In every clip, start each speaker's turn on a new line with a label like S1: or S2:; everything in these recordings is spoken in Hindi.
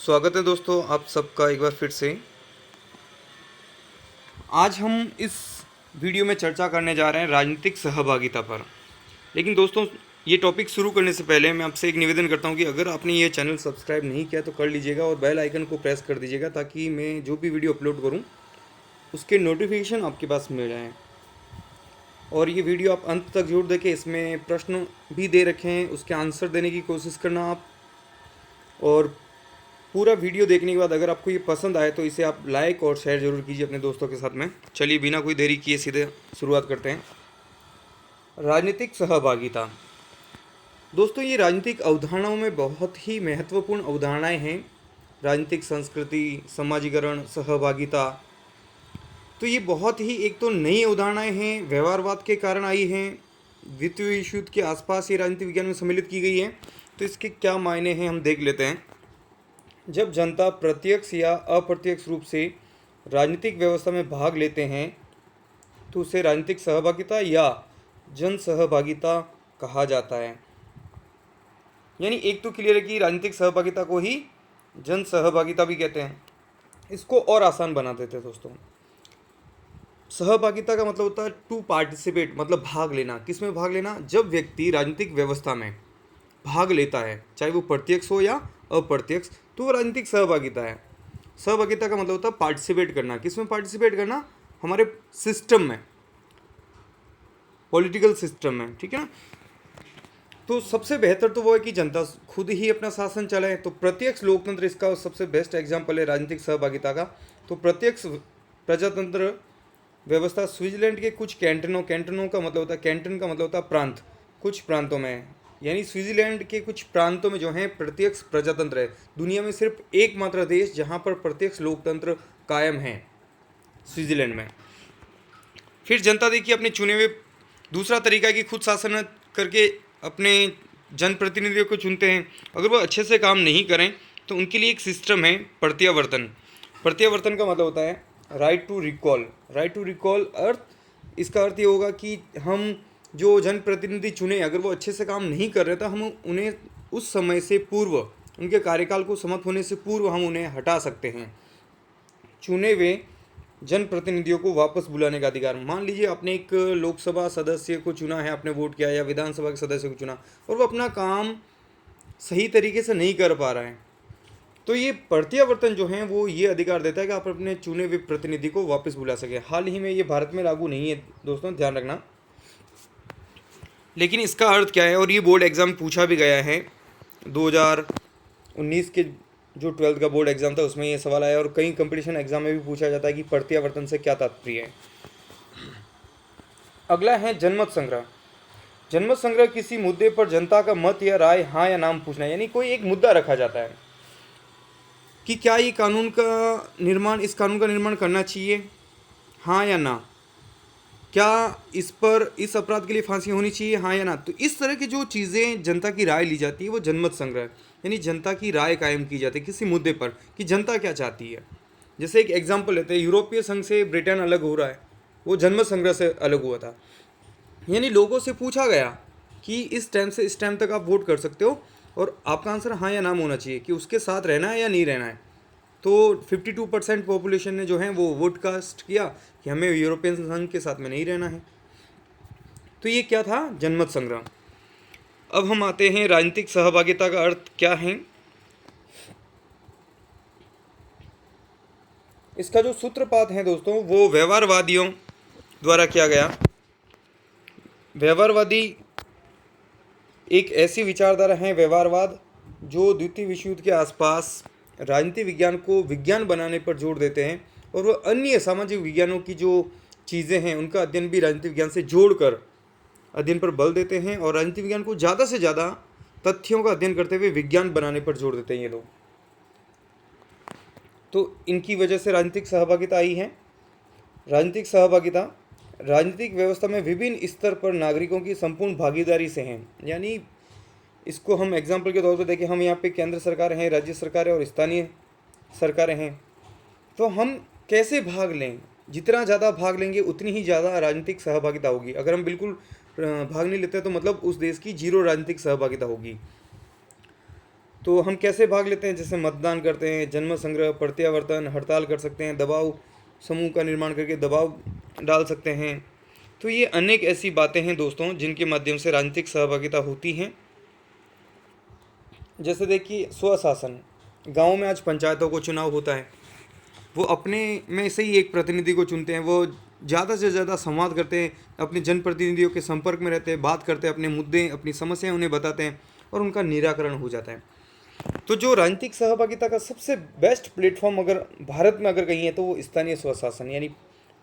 S1: स्वागत है दोस्तों आप सबका एक बार फिर से। आज हम इस वीडियो में चर्चा करने जा रहे हैं राजनीतिक सहभागिता पर। लेकिन दोस्तों, ये टॉपिक शुरू करने से पहले मैं आपसे एक निवेदन करता हूँ कि अगर आपने ये चैनल सब्सक्राइब नहीं किया तो कर लीजिएगा और बेल आइकन को प्रेस कर दीजिएगा ताकि मैं जो भी वीडियो अपलोड करूँ उसके नोटिफिकेशन आपके पास मिल जाएँ। और ये वीडियो आप अंत तक जरूर देखें, इसमें प्रश्न भी दे रखे हैं, उसके आंसर देने की कोशिश करना आप। और पूरा वीडियो देखने के बाद अगर आपको ये पसंद आए तो इसे आप लाइक और शेयर जरूर कीजिए अपने दोस्तों के साथ में। चलिए बिना कोई देरी किए सीधे शुरुआत करते हैं। राजनीतिक सहभागिता। दोस्तों, ये राजनीतिक अवधारणाओं में बहुत ही महत्वपूर्ण अवधारणाएं हैं। राजनीतिक संस्कृति, समाजीकरण, सहभागिता। तो ये बहुत ही एक तो नई अवधारणाएं हैं, व्यवहारवाद के कारण आई हैं, द्वितीय विश्व युद्ध के आसपास ये राजनीति विज्ञान में सम्मिलित की गई है। तो इसके क्या मायने हैं हम देख लेते हैं। जब जनता प्रत्यक्ष या अप्रत्यक्ष रूप से राजनीतिक व्यवस्था में भाग लेते हैं तो उसे राजनीतिक सहभागिता या जन सहभागिता कहा जाता है। यानी एक तो क्लियर है कि राजनीतिक सहभागिता को ही जन सहभागिता भी कहते हैं। इसको और आसान बना देते हैं दोस्तों। सहभागिता का मतलब होता है टू पार्टिसिपेट, मतलब भाग लेना। किस में भाग लेना? जब व्यक्ति राजनीतिक व्यवस्था में भाग लेता है, चाहे वो प्रत्यक्ष हो या अप्रत्यक्ष, तो वो राजनीतिक सहभागिता है। सहभागिता का मतलब होता है पार्टिसिपेट करना। किस में पार्टिसिपेट करना? हमारे सिस्टम में, पॉलिटिकल सिस्टम में, ठीक है ना। तो सबसे बेहतर तो वो है कि जनता खुद ही अपना शासन चलाए। तो प्रत्यक्ष लोकतंत्र इसका सबसे बेस्ट एग्जाम्पल है राजनीतिक सहभागिता का। तो प्रत्यक्ष प्रजातंत्र व्यवस्था स्विट्जरलैंड के कुछ कैंटनों का मतलब होता है, कैंटन का मतलब होता है प्रांत, कुछ प्रांतों में, यानी स्विट्जरलैंड के कुछ प्रांतों में जो है प्रत्यक्ष प्रजातंत्र है। दुनिया में सिर्फ एकमात्र देश जहां पर प्रत्यक्ष लोकतंत्र कायम है, स्विट्जरलैंड में। फिर जनता देखिए अपने चुने हुए, दूसरा तरीका है कि खुद शासन करके अपने जनप्रतिनिधियों को चुनते हैं। अगर वो अच्छे से काम नहीं करें तो उनके लिए एक सिस्टम है प्रत्यावर्तन। प्रत्यावर्तन का मतलब होता है right to recall. Right to recall अर्थ, इसका अर्थ ये होगा कि हम जो जनप्रतिनिधि चुने, अगर वो अच्छे से काम नहीं कर रहे तो हम उन्हें उस समय से पूर्व, उनके कार्यकाल को समाप्त होने से पूर्व हम उन्हें हटा सकते हैं। चुने हुए जनप्रतिनिधियों को वापस बुलाने का अधिकार। मान लीजिए आपने एक लोकसभा सदस्य को चुना है, आपने वोट किया, या विधानसभा के सदस्य को चुना और वो अपना काम सही तरीके से नहीं कर पा रहा है, तो ये प्रत्यावर्तन जो है वो ये अधिकार देता है कि आप अपने चुने हुए प्रतिनिधि को वापस बुला सके। हाल ही में ये भारत में लागू नहीं है दोस्तों, ध्यान रखना। लेकिन इसका अर्थ क्या है, और ये बोर्ड एग्ज़ाम पूछा भी गया है 2019 के जो 12th का बोर्ड एग्ज़ाम था उसमें ये सवाल आया, और कई कंपटीशन एग्ज़ाम में भी पूछा जाता है कि प्रत्यावर्तन से क्या तात्पर्य है। अगला है जनमत संग्रह। जनमत संग्रह किसी मुद्दे पर जनता का मत या राय, हाँ या नाम पूछना। यानी कोई एक मुद्दा रखा जाता है कि क्या ये कानून का निर्माण, इस कानून का निर्माण करना चाहिए, हाँ या ना, क्या इस पर, इस अपराध के लिए फांसी होनी चाहिए, हाँ या ना। तो इस तरह की जो चीज़ें जनता की राय ली जाती है वो जनमत संग्रह, यानी जनता की राय कायम की जाती है किसी मुद्दे पर कि जनता क्या चाहती है। जैसे एक एग्जांपल लेते हैं, यूरोपीय संघ से ब्रिटेन अलग हो रहा है, वो जनमत संग्रह से अलग हुआ था। यानी लोगों से पूछा गया कि इस टाइम से इस टाइम तक आप वोट कर सकते हो और आपका आंसर हाँ या नाम होना चाहिए कि उसके साथ रहना है या नहीं रहना है। तो 52% पॉपुलेशन ने जो है वो वोट कास्ट किया कि हमें यूरोपियन संघ के साथ में नहीं रहना है। तो ये क्या था? जनमत संग्रह। अब हम आते हैं राजनीतिक सहभागिता का अर्थ क्या है। इसका जो सूत्रपात है दोस्तों वो व्यवहारवादियों द्वारा किया गया। व्यवहारवादी एक ऐसी विचारधारा है, व्यवहारवाद, जो द्वितीय विश्व युद्ध के आसपास राजनीति विज्ञान को विज्ञान बनाने पर जोर देते हैं और वो अन्य सामाजिक विज्ञानों की जो चीज़ें हैं उनका अध्ययन भी राजनीति विज्ञान से जोड़कर अध्ययन पर बल देते हैं और राजनीति विज्ञान को ज़्यादा से ज़्यादा तथ्यों का अध्ययन करते हुए विज्ञान बनाने पर जोर देते हैं ये लोग। तो इनकी वजह से राजनीतिक सहभागिता आई है। राजनीतिक सहभागिता राजनीतिक व्यवस्था में विभिन्न स्तर पर नागरिकों की संपूर्ण भागीदारी से है। यानी इसको हम एग्जाम्पल के तौर पर देखें, हम यहाँ पे केंद्र सरकार हैं, राज्य सरकारें और स्थानीय सरकारें हैं। तो हम कैसे भाग लें? जितना ज़्यादा भाग लेंगे उतनी ही ज़्यादा राजनीतिक सहभागिता होगी। अगर हम बिल्कुल भाग नहीं लेते तो मतलब उस देश की जीरो राजनीतिक सहभागिता होगी। तो हम कैसे भाग लेते हैं? जैसे मतदान करते हैं, जन्म संग्रह, प्रत्यावर्तन, हड़ताल कर सकते हैं, दबाव समूह का निर्माण करके दबाव डाल सकते हैं। तो ये अनेक ऐसी बातें हैं दोस्तों जिनके माध्यम से राजनीतिक सहभागिता होती हैं। जैसे देखिए स्वशासन, गाँव में आज पंचायतों को चुनाव होता है, वो अपने में से ही एक प्रतिनिधि को चुनते हैं, वो ज़्यादा से ज़्यादा संवाद करते हैं, अपने जनप्रतिनिधियों के संपर्क में रहते हैं, बात करते हैं, अपने मुद्दे अपनी समस्याएं उन्हें बताते हैं और उनका निराकरण हो जाता है। तो जो राजनीतिक सहभागिता का सबसे बेस्ट प्लेटफॉर्म अगर भारत में अगर कहीं है तो वो स्थानीय स्वशासन यानी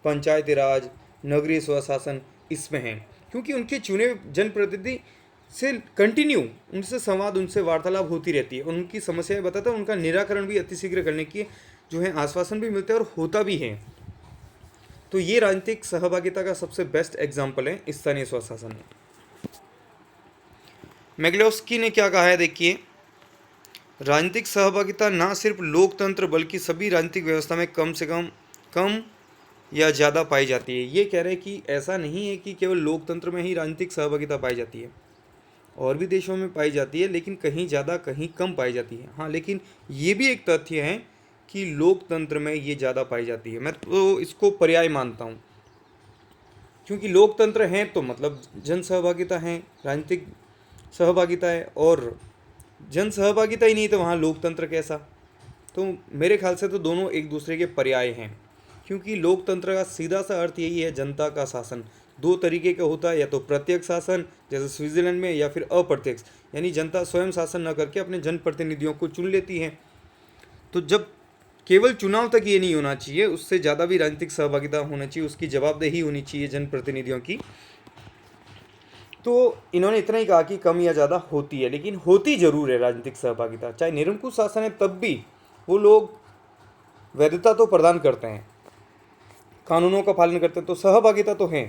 S1: पंचायती राज, नगरीय स्वशासन इसमें है, क्योंकि उनके चुने जनप्रतिनिधि से कंटिन्यू उनसे संवाद, उनसे वार्तालाप होती रहती है, उनकी समस्याएं बताते हैं, उनका निराकरण भी अतिशीघ्र करने की जो है आश्वासन भी मिलते हैं और होता भी है। तो ये राजनीतिक सहभागिता का सबसे बेस्ट एग्जाम्पल है स्थानीय स्वशासन में। मैग्लोस्की ने क्या कहा है देखिए, राजनीतिक सहभागिता ना सिर्फ लोकतंत्र बल्कि सभी राजनीतिक व्यवस्था में कम से कम या ज़्यादा पाई जाती है। ये कह रहे हैं कि ऐसा नहीं है कि केवल लोकतंत्र में ही राजनीतिक सहभागिता पाई जाती है, और भी देशों में पाई जाती है, लेकिन कहीं ज़्यादा कहीं कम पाई जाती है। हाँ, लेकिन ये भी एक तथ्य है कि लोकतंत्र में ये ज़्यादा पाई जाती है। मैं तो इसको पर्याय मानता हूँ, क्योंकि लोकतंत्र है तो मतलब जन सहभागिता है, राजनीतिक सहभागिता है, और जन सहभागिता ही नहीं तो वहाँ लोकतंत्र कैसा? तो मेरे ख्याल से तो दोनों एक दूसरे के पर्याय हैं, क्योंकि लोकतंत्र का सीधा सा अर्थ यही है जनता का शासन। दो तरीके का होता है, या तो प्रत्यक्ष शासन जैसे स्विट्जरलैंड में, या फिर अप्रत्यक्ष यानी जनता स्वयं शासन न करके अपने जनप्रतिनिधियों को चुन लेती है। तो जब केवल चुनाव तक ये नहीं होना चाहिए, उससे ज़्यादा भी राजनीतिक सहभागिता होना चाहिए, उसकी जवाबदेही होनी चाहिए जनप्रतिनिधियों की। तो इन्होंने इतना ही कहा कि कम या ज़्यादा होती है, लेकिन होती जरूर है राजनीतिक सहभागिता। चाहे निरंकुश शासन है तब भी वो लोग वैधता तो प्रदान करते हैं, कानूनों का पालन करते हैं, तो सहभागिता तो है।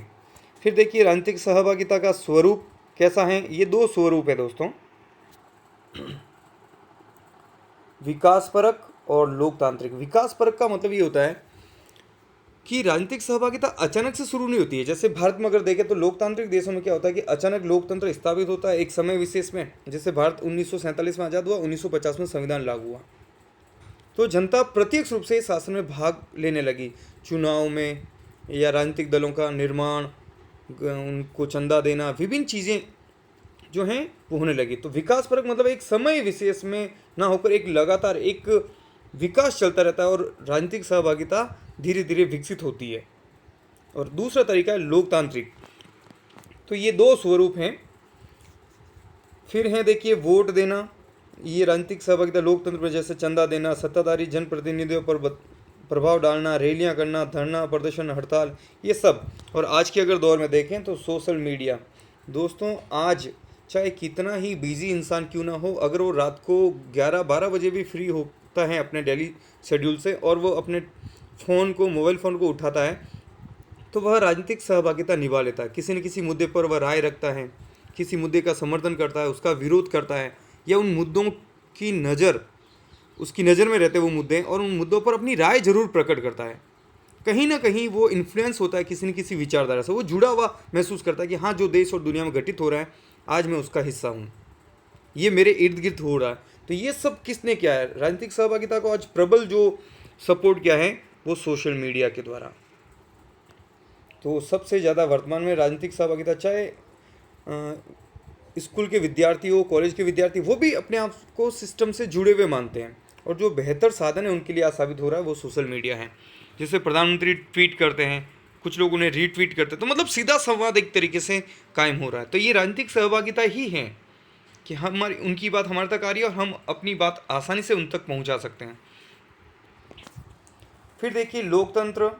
S1: फिर देखिए राजनीतिक सहभागिता का स्वरूप कैसा है? ये दो स्वरूप है दोस्तों, विकासपरक और लोकतांत्रिक। विकासपरक का मतलब ये होता है कि राजनीतिक सहभागिता अचानक से शुरू नहीं होती है। जैसे भारत में अगर देखें तो लोकतांत्रिक देशों में क्या होता है कि अचानक लोकतंत्र स्थापित होता है एक समय विशेष में। जैसे भारत 1947 में आज़ाद हुआ, 1950 में संविधान लागू हुआ, तो जनता प्रत्यक्ष रूप से शासन में भाग लेने लगी, चुनाव में या राजनीतिक दलों का निर्माण, उनको चंदा देना, विभिन्न चीज़ें जो हैं वो होने लगी। तो विकासपरक मतलब एक समय विशेष में ना होकर एक लगातार एक विकास चलता रहता है और राजनीतिक सहभागिता धीरे धीरे विकसित होती है। और दूसरा तरीका है लोकतांत्रिक। तो ये दो स्वरूप हैं। फिर हैं देखिए वोट देना, ये राजनीतिक सहभागिता लोकतंत्र में, जैसे चंदा देना, सत्ताधारी जनप्रतिनिधियों पर प्रभाव डालना, रैलियां करना, धरना प्रदर्शन, हड़ताल, ये सब। और आज के अगर दौर में देखें तो सोशल मीडिया। दोस्तों आज चाहे कितना ही बिजी इंसान क्यों ना हो, अगर वो रात को 11-12 बजे भी फ्री होता है अपने डेली शेड्यूल से, और वो अपने मोबाइल फ़ोन को उठाता है, तो वह राजनीतिक सहभागिता निभा लेता है। किसी न किसी मुद्दे पर वह राय रखता है, किसी मुद्दे का समर्थन करता है, उसका विरोध करता है, या उन मुद्दों की उसकी नज़र में रहते वो मुद्दे, और उन मुद्दों पर अपनी राय जरूर प्रकट करता है। कहीं ना कहीं वो इन्फ्लुएंस होता है किसी न किसी विचारधारा से, वो जुड़ा हुआ महसूस करता है कि हाँ, जो देश और दुनिया में घटित हो रहा है आज मैं उसका हिस्सा हूँ, ये मेरे इर्द गिर्द हो रहा है। तो ये सब किसने किया है? राजनीतिक सहभागिता को आज प्रबल जो सपोर्ट किया है वो सोशल मीडिया के द्वारा। तो सबसे ज़्यादा वर्तमान में राजनीतिक सहभागिता, चाहे स्कूल के विद्यार्थी हो, कॉलेज के विद्यार्थी, वो भी अपने आप को सिस्टम से जुड़े हुए मानते हैं, और जो बेहतर साधन है उनके लिए आज साबित हो रहा है वो सोशल मीडिया है। जैसे प्रधानमंत्री ट्वीट करते हैं, कुछ लोग उन्हें रीट्वीट करते हैं, तो मतलब सीधा संवाद एक तरीके से कायम हो रहा है। तो ये राजनीतिक सहभागिता ही है कि हमारी उनकी बात हमारे तक आ रही है और हम अपनी बात आसानी से उन तक पहुंचा सकते हैं। फिर देखिए लोकतंत्र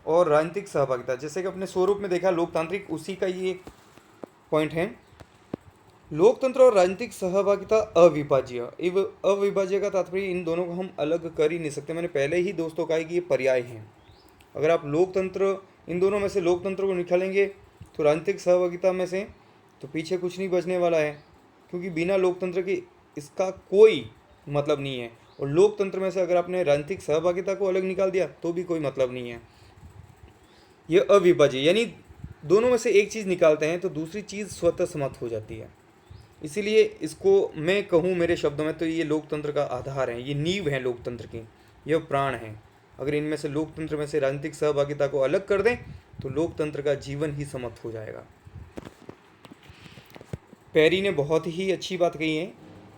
S1: और राजनीतिक सहभागिता, जैसे कि अपने स्वरूप में देखा लोकतांत्रिक, उसी का ये पॉइंट है। लोकतंत्र और राजनीतिक सहभागिता अविभाज्य। अविभाज्य का तात्पर्य इन दोनों को हम अलग कर ही नहीं सकते। मैंने पहले ही दोस्तों कहा कि ये पर्याय हैं। अगर आप लोकतंत्र, इन दोनों में से लोकतंत्र को निकालेंगे तो राजनीतिक सहभागिता में से तो पीछे कुछ नहीं बचने वाला है, क्योंकि बिना लोकतंत्र के इसका कोई मतलब नहीं है। और लोकतंत्र में से अगर आपने राजनीतिक सहभागिता को अलग निकाल दिया तो भी कोई मतलब नहीं है। यह अविभाज्य, यानी दोनों में से एक चीज़ निकालते हैं तो दूसरी चीज़ स्वतः समाप्त हो जाती है। इसीलिए इसको मैं कहूँ मेरे शब्दों में तो ये लोकतंत्र का आधार है, ये नींव है लोकतंत्र की, यह प्राण है। अगर इनमें से लोकतंत्र में से राजनीतिक सहभागिता को अलग कर दें तो लोकतंत्र का जीवन ही समाप्त हो जाएगा। पेरी ने बहुत ही अच्छी बात कही है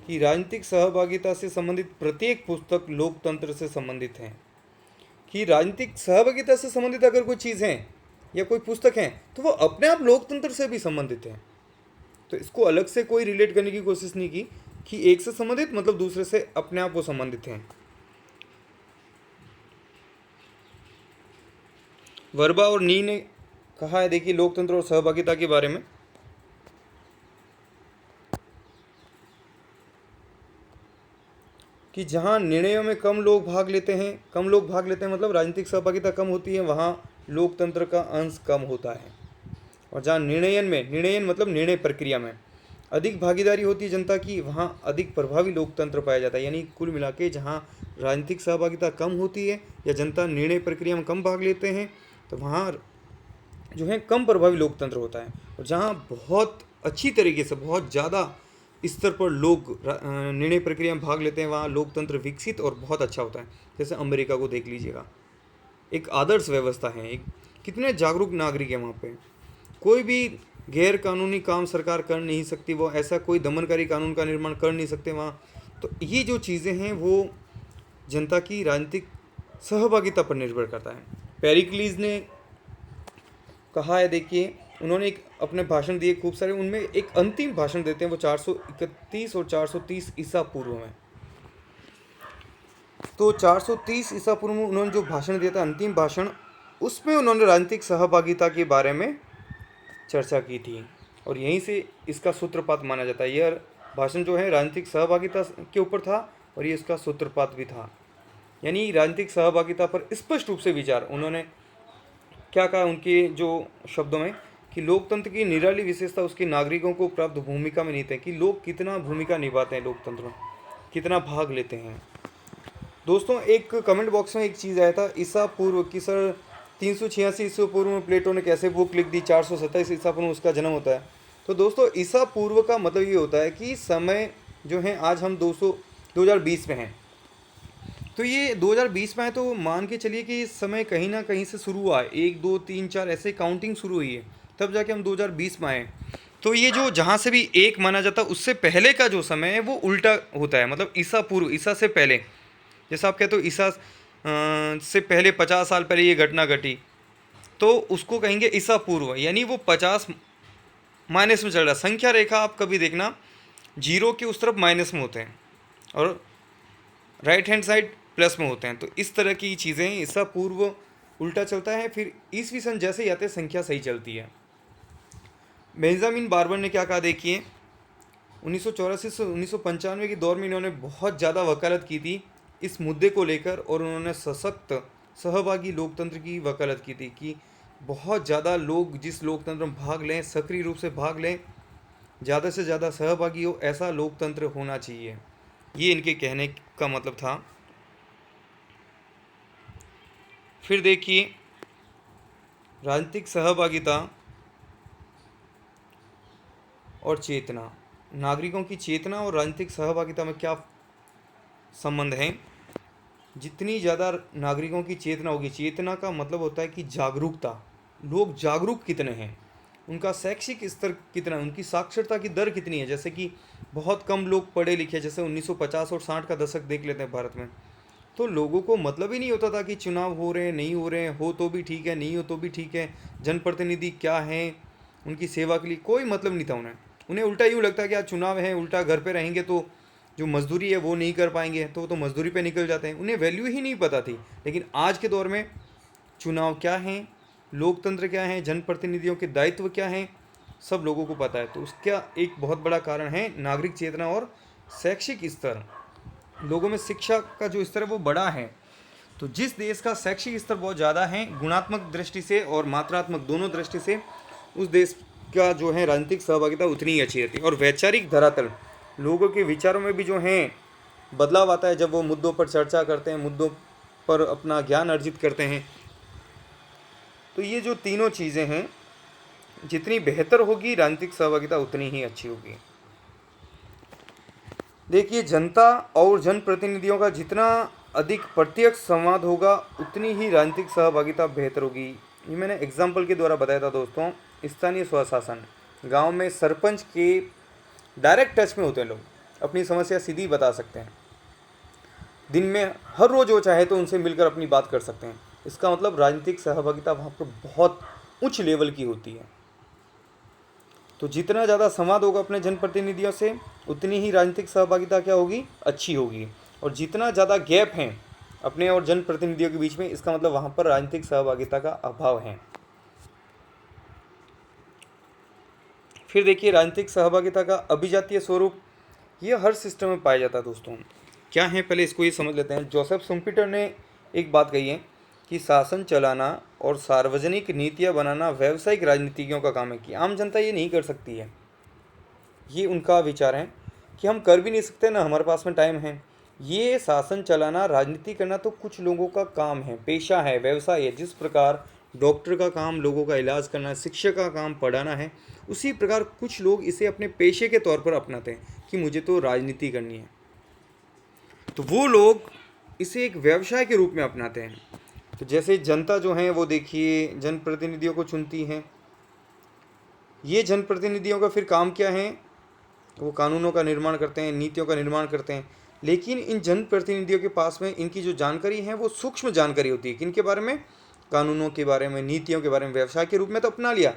S1: कि राजनीतिक सहभागिता से संबंधित प्रत्येक पुस्तक लोकतंत्र से संबंधित है। कि राजनीतिक सहभागिता से संबंधित अगर कोई चीज़ है या कोई पुस्तक है तो वो अपने आप लोकतंत्र से भी संबंधित है। तो इसको अलग से कोई रिलेट करने की कोशिश नहीं की कि एक से संबंधित मतलब दूसरे से अपने आप वो संबंधित हैं। वर्बा और नी ने कहा है, देखिए लोकतंत्र और सहभागिता के बारे में, कि जहाँ निर्णयों में कम लोग भाग लेते हैं मतलब राजनीतिक सहभागिता कम होती है, वहाँ लोकतंत्र का अंश कम होता है। और जहाँ निर्णयन मतलब निर्णय प्रक्रिया में अधिक भागीदारी होती है जनता की, वहाँ अधिक प्रभावी लोकतंत्र पाया जाता है। यानी कुल मिला के जहाँ राजनीतिक सहभागिता कम होती है या जनता निर्णय प्रक्रिया में कम भाग लेते हैं तो वहाँ जो है कम प्रभावी लोकतंत्र होता है। और जहाँ बहुत अच्छी तरीके से बहुत ज़्यादा स्तर पर लोग निर्णय प्रक्रिया में भाग लेते हैं, वहाँ लोकतंत्र विकसित और बहुत अच्छा होता है। जैसे अमेरिका को देख लीजिएगा, एक आदर्श व्यवस्था है, एक कितने जागरूक नागरिक हैं वहाँ पे। कोई भी गैर कानूनी काम सरकार कर नहीं सकती, वो ऐसा कोई दमनकारी कानून का निर्माण कर नहीं सकते वहाँ। तो ये जो चीज़ें हैं वो जनता की राजनीतिक सहभागिता पर निर्भर करता है। पेरिक्लीज ने कहा है, देखिए उन्होंने एक अपने भाषण दिए खूब सारे, उनमें एक अंतिम भाषण देते हैं वो 431 और 430 ईसा पूर्व में। तो 430 ईसा पूर्व में उन्होंने जो भाषण दिया था, अंतिम भाषण, उसमें उन्होंने राजनीतिक सहभागिता के बारे में चर्चा की थी और यहीं से इसका सूत्रपात माना जाता है। यह भाषण जो है राजनीतिक सहभागिता के ऊपर था और ये इसका सूत्रपात भी था। यानी राजनीतिक सहभागिता पर स्पष्ट रूप से विचार उन्होंने क्या कहा उनके जो शब्दों में, कि लोकतंत्र की निराली विशेषता उसके नागरिकों को प्राप्त भूमिका में निहित है, कि लोग कितना भूमिका निभाते हैं लोकतंत्र में, कितना भाग लेते हैं। दोस्तों एक कमेंट बॉक्स में एक चीज़ आया था, ईसा पूर्व की सर 386 ईसा पूर्व में प्लेटो ने कैसे बुक लिख दी, 427 ईसा पूर्व में उसका जन्म होता है। तो दोस्तों ईसा पूर्व का मतलब ये होता है कि समय जो है, आज हम 2020 में हैं, तो ये 2020 में है तो मान के चलिए कि समय कहीं ना कहीं से शुरू हुआ है, 1 2 3 4 ऐसे काउंटिंग शुरू हुई है, तब जाके हम 2020 में आए। तो ये जो जहाँ से भी एक माना जाता है उससे पहले का जो समय है वो उल्टा होता है, मतलब ईसा पूर्व, ईसा से पहले। जैसा आप कहते हो ईसा से पहले 50 साल पहले ये घटना घटी, तो उसको कहेंगे ईसा पूर्व, यानी वो 50 माइनस में चल रहा है। संख्या रेखा आप कभी देखना, जीरो के उस तरफ माइनस में होते हैं और राइट हैंड साइड प्लस में होते हैं। तो इस तरह की चीज़ें, ईसा पूर्व उल्टा चलता है, फिर ईसवी सन जैसे ही आते हैं संख्या सही चलती है। बेंजामिन बार्बर ने क्या कहा, देखिए 1984 से 1995 के दौर में इन्होंने बहुत ज़्यादा वकालत की थी इस मुद्दे को लेकर, और उन्होंने सशक्त सहभागी लोकतंत्र की वकालत की थी कि बहुत ज़्यादा लोग जिस लोकतंत्र में भाग लें, सक्रिय रूप से भाग लें, ज़्यादा से ज़्यादा सहभागी हो, ऐसा लोकतंत्र होना चाहिए। ये इनके कहने का मतलब था। फिर देखिए राजनीतिक सहभागिता और चेतना, नागरिकों की चेतना और राजनीतिक सहभागिता में क्या संबंध है। जितनी ज़्यादा नागरिकों की चेतना होगी, चेतना का मतलब होता है कि जागरूकता, लोग जागरूक कितने हैं, उनका शैक्षिक स्तर कितना है, उनकी साक्षरता की दर कितनी है। जैसे कि बहुत कम लोग पढ़े लिखे, जैसे 1950 और 60 का दशक देख लेते हैं भारत में, तो लोगों को मतलब ही नहीं होता था कि चुनाव हो रहे हैं नहीं हो रहे हैं, हो तो भी ठीक है नहीं हो तो भी ठीक है, जनप्रतिनिधि क्या हैं, उनकी सेवा के लिए कोई मतलब नहीं था उन्हें उल्टा यूँ लगता है कि आज चुनाव है, उल्टा घर पे रहेंगे तो जो मजदूरी है वो नहीं कर पाएंगे, तो वो तो मजदूरी पे निकल जाते हैं, उन्हें वैल्यू ही नहीं पता थी। लेकिन आज के दौर में चुनाव क्या हैं, लोकतंत्र क्या है, जनप्रतिनिधियों के दायित्व क्या हैं, सब लोगों को पता है। तो उसका एक बहुत बड़ा कारण है नागरिक चेतना और शैक्षिक स्तर। लोगों में शिक्षा का जो स्तर है वो बड़ा है। तो जिस देश का शैक्षिक स्तर बहुत ज़्यादा है गुणात्मक दृष्टि से और मात्रात्मक दोनों दृष्टि से, उस देश का जो है राजनीतिक सहभागिता उतनी ही अच्छी रहती है। और वैचारिक धरातल, लोगों के विचारों में भी जो है बदलाव आता है जब वो मुद्दों पर चर्चा करते हैं, मुद्दों पर अपना ज्ञान अर्जित करते हैं। तो ये जो तीनों चीज़ें हैं, जितनी बेहतर होगी राजनीतिक सहभागिता उतनी ही अच्छी होगी। देखिए, जनता और जनप्रतिनिधियों का जितना अधिक प्रत्यक्ष संवाद होगा उतनी ही राजनीतिक सहभागिता बेहतर होगी। ये मैंने एग्जाम्पल के द्वारा बताया था दोस्तों। स्थानीय स्वशासन, गांव में सरपंच के डायरेक्ट टच में होते हैं लोग, अपनी समस्या सीधी बता सकते हैं। दिन में हर रोज़ वो चाहे तो उनसे मिलकर अपनी बात कर सकते हैं। इसका मतलब राजनीतिक सहभागिता वहाँ पर बहुत उच्च लेवल की होती है। तो जितना ज़्यादा संवाद होगा अपने जनप्रतिनिधियों से उतनी ही राजनीतिक सहभागिता क्या होगी, अच्छी होगी। और जितना ज़्यादा गैप है अपने और जनप्रतिनिधियों के बीच में, इसका मतलब वहाँ पर राजनीतिक सहभागिता का अभाव है। फिर देखिए, राजनीतिक सहभागिता का अभिजातीय स्वरूप ये हर सिस्टम में पाया जाता है दोस्तों। क्या है, पहले इसको ये समझ लेते हैं। जोसेफ शुम्पीटर ने एक बात कही है कि शासन चलाना और सार्वजनिक नीतियाँ बनाना व्यावसायिक राजनीतिज्ञों का काम है, कि आम जनता ये नहीं कर सकती है। ये उनका विचार है कि हम कर भी नहीं सकते, ना हमारे पास में टाइम है। ये शासन चलाना, राजनीति करना तो कुछ लोगों का काम है, पेशा है, व्यवसाय है। जिस प्रकार डॉक्टर का काम लोगों का इलाज करना है, शिक्षक का काम पढ़ाना है, उसी प्रकार कुछ लोग इसे अपने पेशे के तौर पर अपनाते हैं कि मुझे तो राजनीति करनी है। तो वो लोग इसे एक व्यवसाय के रूप में अपनाते हैं। तो जैसे जनता जो है वो देखिए जनप्रतिनिधियों को चुनती हैं। ये जनप्रतिनिधियों का फिर काम क्या है, वो कानूनों का निर्माण करते हैं, नीतियों का निर्माण करते हैं। लेकिन इन जनप्रतिनिधियों के पास में इनकी जो जानकारी है वो सूक्ष्म जानकारी होती है। किन के बारे में, कानूनों के बारे में, नीतियों के बारे में। व्यवसाय के रूप में तो अपना लिया,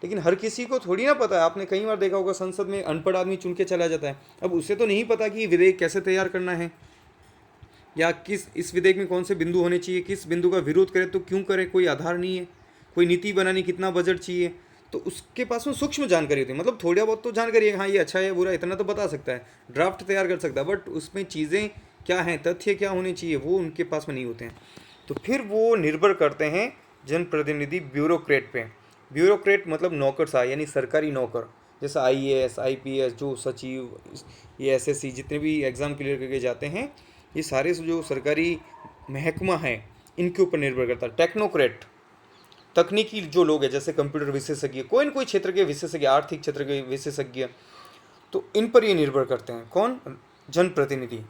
S1: लेकिन हर किसी को थोड़ी ना पता है। आपने कई बार देखा होगा संसद में अनपढ़ आदमी चुन के चला जाता है। अब उसे तो नहीं पता कि विधेयक कैसे तैयार करना है, या किस इस विधेयक में कौन से बिंदु होने चाहिए, किस बिंदु का विरोध करे तो क्यों करे, कोई आधार नहीं है। कोई नीति बनानी, कितना बजट चाहिए, तो उसके पास में सूक्ष्म जानकारी होती है। मतलब थोड़ा बहुत तो जानकारी है, हाँ ये अच्छा है बुरा, इतना तो बता सकता है, ड्राफ्ट तैयार कर सकता है, बट उसमें चीज़ें क्या हैं, तथ्य क्या होने चाहिए, वो उनके पास में नहीं होते हैं। तो फिर वो निर्भर करते हैं जनप्रतिनिधि ब्यूरोक्रेट पे। ब्यूरोक्रेट मतलब नौकरशाह, यानी सरकारी नौकर, जैसे IAS, IPS, जो सचिव, ये SSC जितने भी एग्ज़ाम क्लियर करके जाते हैं, ये सारे जो सरकारी महकमा है इनके ऊपर निर्भर करता है। टेक्नोक्रेट, तकनीकी जो लोग हैं, जैसे कंप्यूटर विशेषज्ञ, कोई न कोई क्षेत्र के विशेषज्ञ, आर्थिक क्षेत्र के विशेषज्ञ, तो इन पर ये निर्भर करते हैं। कौन, जनप्रतिनिधि।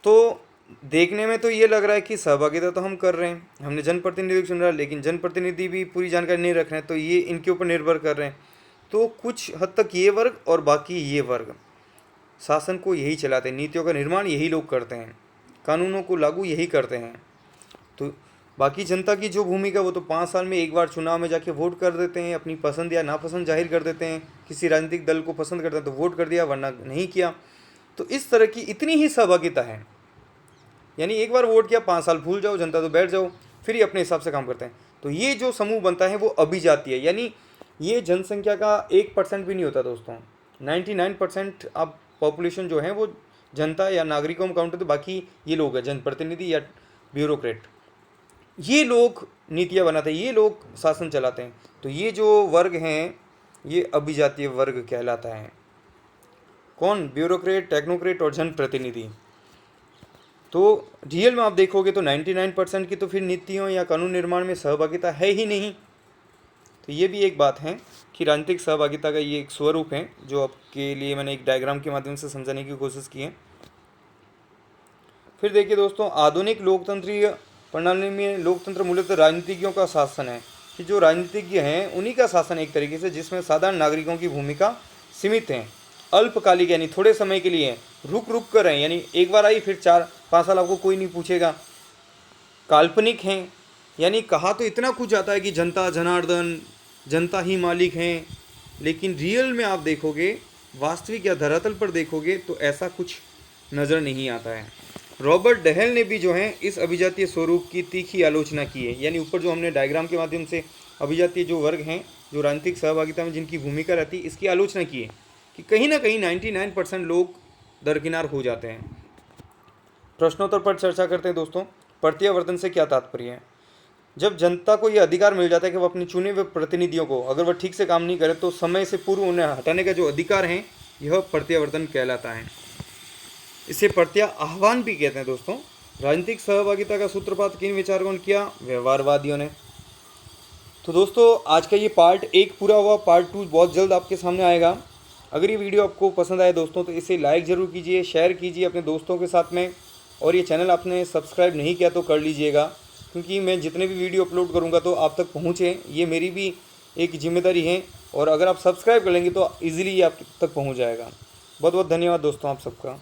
S1: तो देखने में तो ये लग रहा है कि सहभागिता तो हम कर रहे हैं, हमने जनप्रतिनिधि को चुन रहा है, लेकिन जनप्रतिनिधि भी पूरी जानकारी नहीं रख रहे हैं, तो ये इनके ऊपर निर्भर कर रहे हैं। तो कुछ हद तक ये वर्ग और बाकी ये वर्ग शासन को यही चलाते हैं, नीतियों का निर्माण यही लोग करते हैं, कानूनों को लागू यही करते हैं। तो बाकी जनता की जो भूमिका, वो तो 5 साल में एक बार चुनाव में जाके वोट कर देते हैं, अपनी पसंद या नापसंद जाहिर कर देते हैं। किसी राजनीतिक दल को पसंद करते हैं तो वोट कर दिया, वरना नहीं किया। तो इस तरह की इतनी ही सहभागिता है, यानी एक बार वोट किया, 5 साल भूल जाओ, जनता तो बैठ जाओ, फिर ये अपने हिसाब से काम करते हैं। तो ये जो समूह बनता है वो अभिजातीय है, यानी ये जनसंख्या का 1% भी नहीं होता दोस्तों। 99% अब पॉपुलेशन जो है वो जनता या नागरिकों में काउंट होते, बाकी ये लोग हैं जनप्रतिनिधि या ब्यूरोक्रेट। ये लोग नीतियाँ बनाते हैं, ये लोग शासन चलाते हैं। तो ये जो वर्ग हैं ये अभिजातीय वर्ग कहलाता है। कौन, ब्यूरोक्रेट, टेक्नोक्रेट और जनप्रतिनिधि। तो रियल में आप देखोगे तो 99% की तो फिर नीतियों या कानून निर्माण में सहभागिता है ही नहीं। तो ये भी एक बात है कि राजनीतिक सहभागिता का ये एक स्वरूप है, जो आपके लिए मैंने एक डायग्राम के माध्यम से समझाने की कोशिश की है। फिर देखिए दोस्तों, आधुनिक लोकतंत्रीय प्रणाली में लोकतंत्र मूलतः राजनीतिज्ञों का शासन है, कि जो राजनीतिज्ञ हैं उन्हीं का शासन एक तरीके से, जिसमें साधारण नागरिकों की भूमिका सीमित है, अल्पकालिक, यानी थोड़े समय के लिए, रुक रुक कर हैं, यानी एक बार आई फिर 4-5 साल आपको कोई नहीं पूछेगा। काल्पनिक हैं, यानी कहा तो इतना कुछ जाता है कि जनता जनार्दन, जनता ही मालिक हैं, लेकिन रियल में आप देखोगे, वास्तविक या धरातल पर देखोगे तो ऐसा कुछ नज़र नहीं आता है। रॉबर्ट डहेल ने भी जो है इस अभिजातीय स्वरूप की तीखी आलोचना की है, यानी ऊपर जो हमने डायग्राम के माध्यम से अभिजातीय जो वर्ग हैं, जो राजनीतिक सहभागिता में जिनकी भूमिका रहती है, इसकी आलोचना की है कि कहीं ना कहीं 99% लोग दरकिनार हो जाते हैं। प्रश्नोत्तर पर चर्चा करते हैं दोस्तों। प्रत्यावर्तन से क्या तात्पर्य है? जब जनता को ये अधिकार मिल जाता है कि वह अपने चुने हुए प्रतिनिधियों को, अगर वह ठीक से काम नहीं करे तो समय से पूर्व उन्हें हटाने का जो अधिकार है, यह प्रत्यावर्तन कहलाता है। इसे प्रत्या आह्वान भी कहते हैं दोस्तों। राजनीतिक सहभागिता का सूत्रपात किन विचारकों ने किया? व्यवहारवादियों ने। तो दोस्तों आज का ये पार्ट 1 पूरा हुआ। पार्ट 2 बहुत जल्द आपके सामने आएगा। अगर ये वीडियो आपको पसंद आए दोस्तों तो इसे लाइक ज़रूर कीजिए, शेयर कीजिए अपने दोस्तों के साथ में, और ये चैनल आपने सब्सक्राइब नहीं किया तो कर लीजिएगा, क्योंकि मैं जितने भी वीडियो अपलोड करूँगा तो आप तक पहुँचे, ये मेरी भी एक जिम्मेदारी है। और अगर आप सब्सक्राइब कर लेंगे तो ईज़िली ये आप तक पहुँच जाएगा। बहुत बहुत धन्यवाद दोस्तों आप सबका।